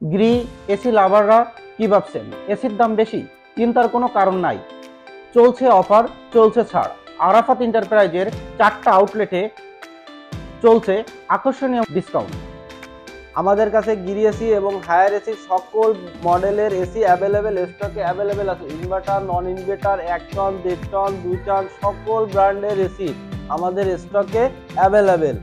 Gree AC লাভাররা কি ভাবছেন এসির দাম বেশি? চিন্তার কোনো কারণ নাই, চলছে অফার, চলছে ছাড়। আরাফাত এন্টারপ্রাইজের 4টা আউটলেটে চলছে আকর্ষণীয় ডিসকাউন্ট। আমাদের কাছে গিরি এসি এবং হায়ার এসি সকল মডেলের এসি অ্যাভেলেবেল স্টকে অ্যাভেলেবেল আছে। Inverter, non inverter, 1 ton, 1.5 ton, 2 ton সকল ব্র্যান্ডের এসি আমাদের স্টকে অ্যাভেলেবেল।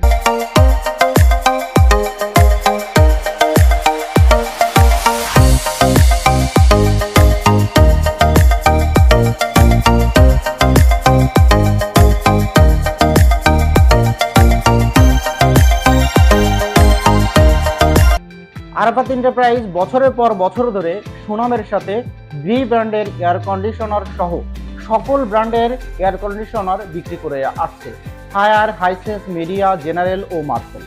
আরাফাত এন্টারপ্রাইজ বছরের পর বছর ধরে সুনামের সাথে গ্রি ব্র্যান্ডের এয়ার কন্ডিশনার সহ সকল ব্র্যান্ডের এয়ার কন্ডিশনার বিক্রি করে আসছে। হায়ার, হাইসেন্স, মিডিয়া, জেনারেল ও মার্সেল।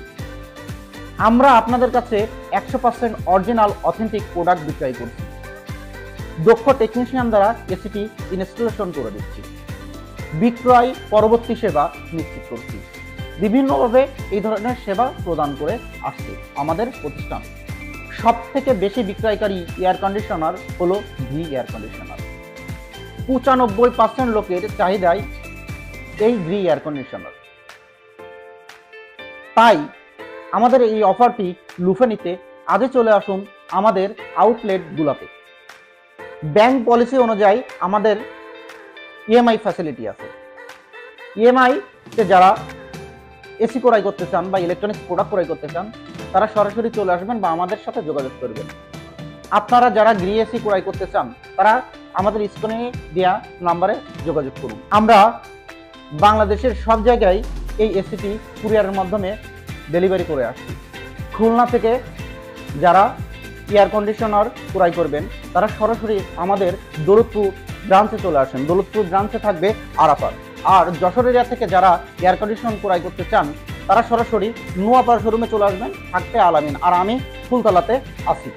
আমরা আপনাদের কাছে 100% অরিজিনাল অথেন্টিক প্রোডাক্ট বিক্রয় করছি। দক্ষ টেকনিশিয়ান দ্বারা এসিটি ইনস্টলেশন করে দিচ্ছি। বিক্রয় পরবর্তী সেবা নিশ্চিত করছি। বিভিন্নভাবে এই ধরনের সেবা প্রদান করে আসছে আমাদের প্রতিষ্ঠান। সব থেকে বেশি বিক্রয়কারী এয়ার কন্ডিশনার হলো গ্রি এয়ার কন্ডিশনার। 95% লোকের চাহিদায় এই গ্রি এয়ার কন্ডিশনার। তাই আমাদের এই অফারটি লুফে নিতে আজই চলে আসুন আমাদের আউটলেটগুলোতে। ব্যাংক পলিসি অনুযায়ী আমাদের ইএমআই ফ্যাসিলিটি আছে। ইএমআইতে যারা এসি ক্রয় করতে চান বা ইলেকট্রনিক্স প্রোডাক্ট ক্রয় করতে চান তারা সরাসরি চলে আসবেন বা আমাদের সাথে যোগাযোগ করবেন। আপনারা যারা গ্রি এসি ক্রয় করতে চান তারা আমাদের স্ক্রিনে দেওয়া নাম্বারে যোগাযোগ করুন। আমরা বাংলাদেশের সব জায়গায় এই এসিটি কুরিয়ারের মাধ্যমে ডেলিভারি করে আসছি। খুলনা থেকে যারা এয়ার কন্ডিশনার ক্রয় করবেন তারা সরাসরি আমাদের দৌলতপুর ব্রাঞ্চে চলে আসেন। দৌলতপুর ব্রাঞ্চে থাকবে আরাফাত। আর যশোর এরিয়া থেকে যারা এয়ার কন্ডিশন ক্রয় করতে চান তারা সরাসরি নোয়াপাড়া শোরুমে চলে আসবেন, থাকবে আলামিন, আর আমি ফুলতলাতে আছি।